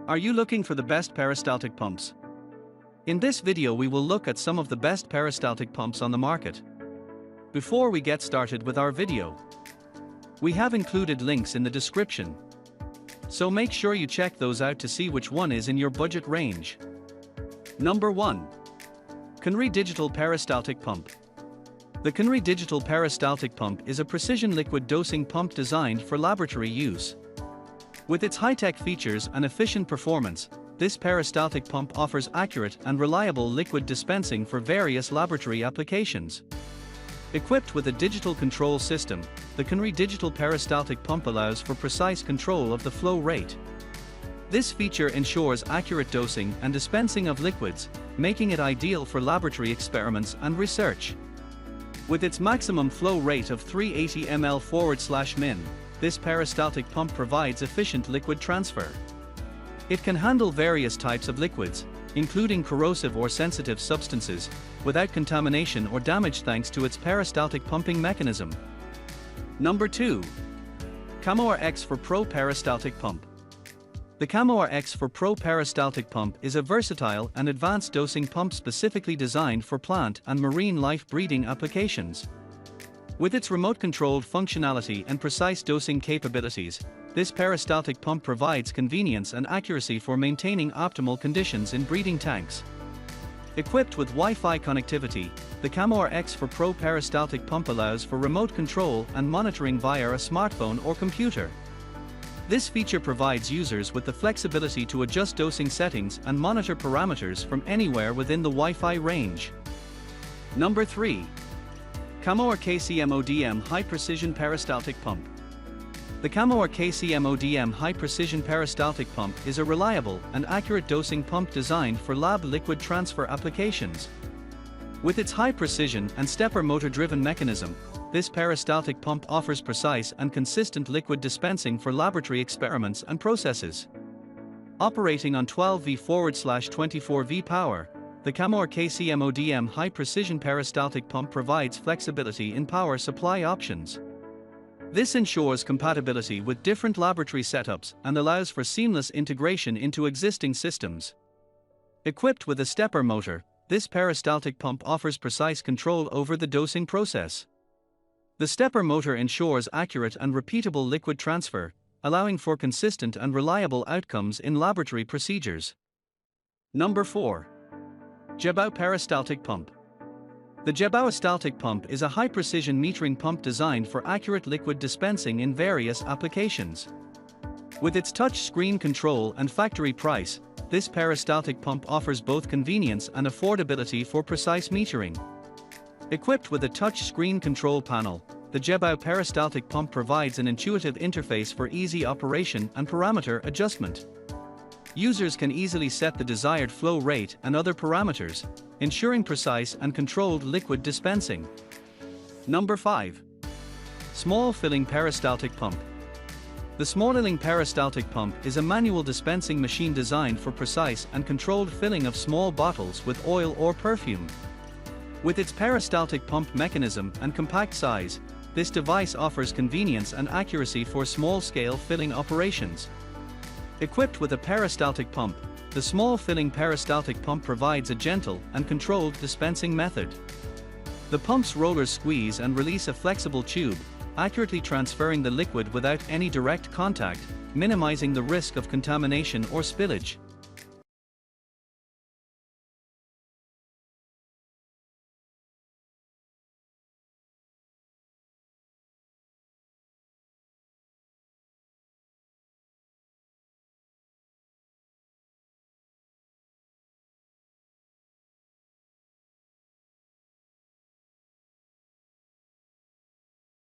Are you looking for the best peristaltic pumps? In this video we will look at some of the best peristaltic pumps on the market. Before we get started with our video, we have included links in the description, so make sure you check those out to see which one is in your budget range. Number 1. CHONRY Digital Peristaltic Pump. The CHONRY Digital Peristaltic Pump is a precision liquid dosing pump designed for laboratory use. With its high-tech features and efficient performance, this peristaltic pump offers accurate and reliable liquid dispensing for various laboratory applications. Equipped with a digital control system, the CHONRY Digital Peristaltic Pump allows for precise control of the flow rate. This feature ensures accurate dosing and dispensing of liquids, making it ideal for laboratory experiments and research. With its maximum flow rate of 380 ml/min, this peristaltic pump provides efficient liquid transfer. It can handle various types of liquids, including corrosive or sensitive substances, without contamination or damage thanks to its peristaltic pumping mechanism. Number 2. Kamoer X4 Pro Peristaltic Pump. The Kamoer X4 Pro Peristaltic Pump is a versatile and advanced dosing pump specifically designed for plant and marine life breeding applications. With its remote-controlled functionality and precise dosing capabilities, this peristaltic pump provides convenience and accuracy for maintaining optimal conditions in breeding tanks. Equipped with Wi-Fi connectivity, the Kamoer X4 Pro Peristaltic Pump allows for remote control and monitoring via a smartphone or computer. This feature provides users with the flexibility to adjust dosing settings and monitor parameters from anywhere within the Wi-Fi range. Number 3. Kamoer KCM-ODM High Precision Peristaltic Pump. The Kamoer KCM-ODM High Precision Peristaltic Pump is a reliable and accurate dosing pump designed for lab liquid transfer applications. With its high precision and stepper motor-driven mechanism, this peristaltic pump offers precise and consistent liquid dispensing for laboratory experiments and processes. Operating on 12V/24V power, the Kamoer KCM-ODM High Precision Peristaltic Pump provides flexibility in power supply options. This ensures compatibility with different laboratory setups and allows for seamless integration into existing systems. Equipped with a stepper motor, this peristaltic pump offers precise control over the dosing process. The stepper motor ensures accurate and repeatable liquid transfer, allowing for consistent and reliable outcomes in laboratory procedures. Number 4. Jebao Peristaltic Pump. The Jebao Peristaltic Pump is a high-precision metering pump designed for accurate liquid dispensing in various applications. With its touch screen control and factory price, this peristaltic pump offers both convenience and affordability for precise metering. Equipped with a touch screen control panel, the Jebao Peristaltic Pump provides an intuitive interface for easy operation and parameter adjustment. Users can easily set the desired flow rate and other parameters, ensuring precise and controlled liquid dispensing. Number 5. Small Filling Peristaltic Pump. The Small Filling Peristaltic Pump is a manual dispensing machine designed for precise and controlled filling of small bottles with oil or perfume. With its peristaltic pump mechanism and compact size, this device offers convenience and accuracy for small-scale filling operations. Equipped with a peristaltic pump, the Small Filling Peristaltic Pump provides a gentle and controlled dispensing method. The pump's rollers squeeze and release a flexible tube, accurately transferring the liquid without any direct contact, minimizing the risk of contamination or spillage.